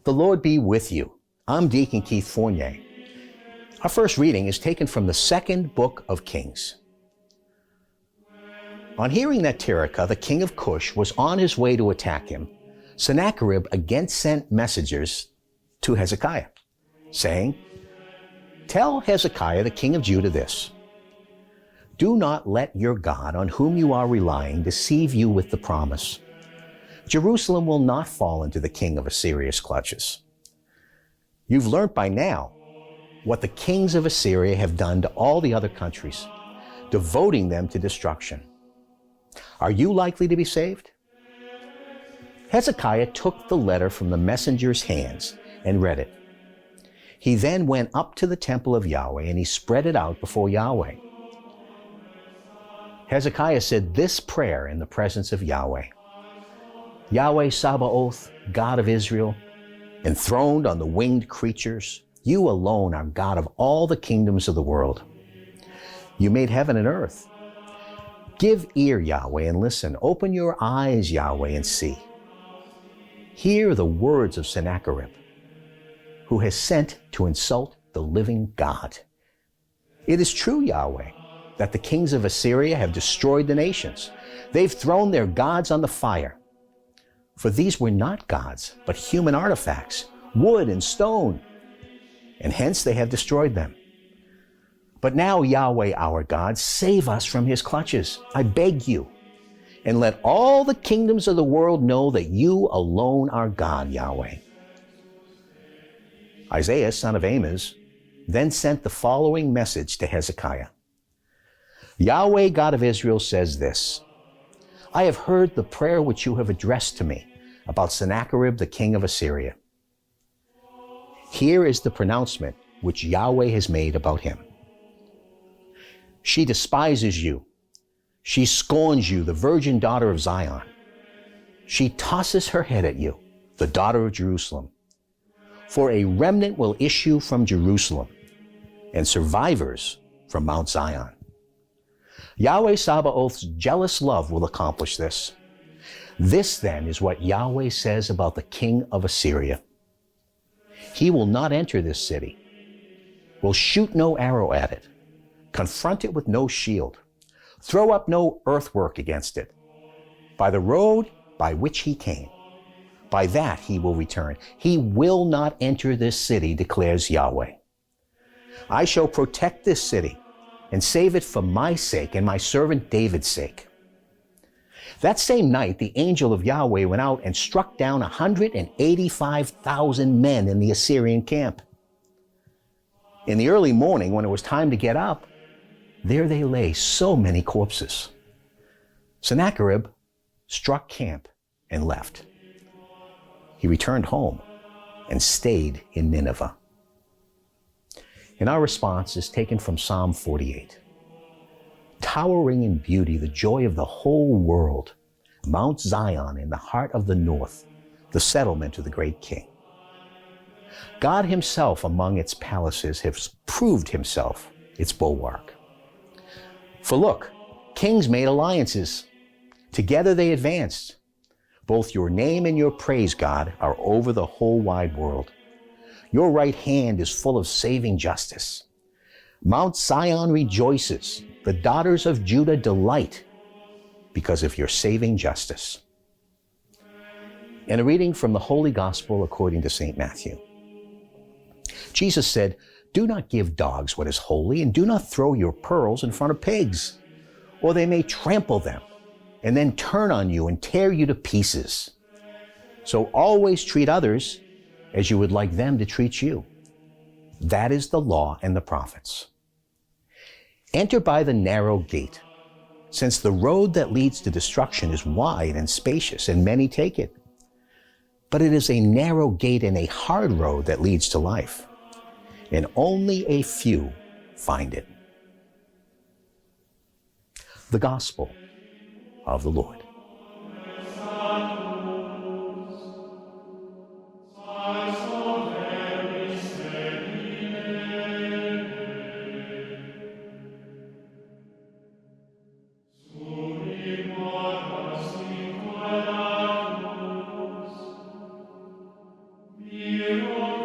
The Lord be with you. I'm Deacon Keith Fournier. Our first reading is taken from the second book of Kings. On hearing that Tirhakah, the king of Cush, was on his way to attack him, Sennacherib again sent messengers to Hezekiah, saying, "Tell Hezekiah, the king of Judah, this. Do not let your God, on whom you are relying, deceive you with the promise. Jerusalem will not fall into the king of Assyria's clutches. You've learnt by now what the kings of Assyria have done to all the other countries, devoting them to destruction. Are you likely to be saved?" Hezekiah took the letter from the messenger's hands and read it. He then went up to the Temple of Yahweh and he spread it out before Yahweh. Hezekiah said this prayer in the presence of Yahweh: "Yahweh Sabaoth, God of Israel, enthroned on the winged creatures, you alone are God of all the kingdoms of the world. You made heaven and earth. Give ear, Yahweh, and listen. Open your eyes, Yahweh, and see. Hear the words of Sennacherib, who has sent to insult the living God. It is true, Yahweh, that the kings of Assyria have destroyed the nations. They've thrown their gods on the fire. For these were not gods, but human artifacts, wood and stone, and hence they have destroyed them. But now, Yahweh our God, save us from his clutches, I beg you, and let all the kingdoms of the world know that you alone are God, Yahweh." Isaiah, son of Amos, then sent the following message to Hezekiah. "Yahweh, God of Israel, says this: I have heard the prayer which you have addressed to me about Sennacherib, the king of Assyria. Here is the pronouncement which Yahweh has made about him. She despises you. She scorns you, the virgin daughter of Zion. She tosses her head at you, the daughter of Jerusalem. For a remnant will issue from Jerusalem, and survivors from Mount Zion. Yahweh Sabaoth's jealous love will accomplish this. This then is what Yahweh says about the king of Assyria. He will not enter this city, will shoot no arrow at it, confront it with no shield, throw up no earthwork against it. By the road by which he came, by that he will return. He will not enter this city, declares Yahweh. I shall protect this city and save it for my sake and my servant David's sake." That same night, the angel of Yahweh went out and struck down 185,000 men in the Assyrian camp. In the early morning, when it was time to get up, there they lay, so many corpses. Sennacherib struck camp and left. He returned home and stayed in Nineveh. And our response is taken from Psalm 48. "Towering in beauty, the joy of the whole world, Mount Zion in the heart of the north, the settlement of the great king. God himself among its palaces has proved himself its bulwark. For look, kings made alliances. Together they advanced. Both your name and your praise, God, are over the whole wide world. Your right hand is full of saving justice. Mount Zion rejoices. The daughters of Judah delight because of your saving justice." And a reading from the Holy Gospel according to St. Matthew. Jesus said, "Do not give dogs what is holy, and do not throw your pearls in front of pigs, or they may trample them and then turn on you and tear you to pieces. So always treat others as you would like them to treat you. That is the law and the prophets. Enter by the narrow gate, since the road that leads to destruction is wide and spacious, and many take it. But it is a narrow gate and a hard road that leads to life, and only a few find it." The Gospel of the Lord. Yahweh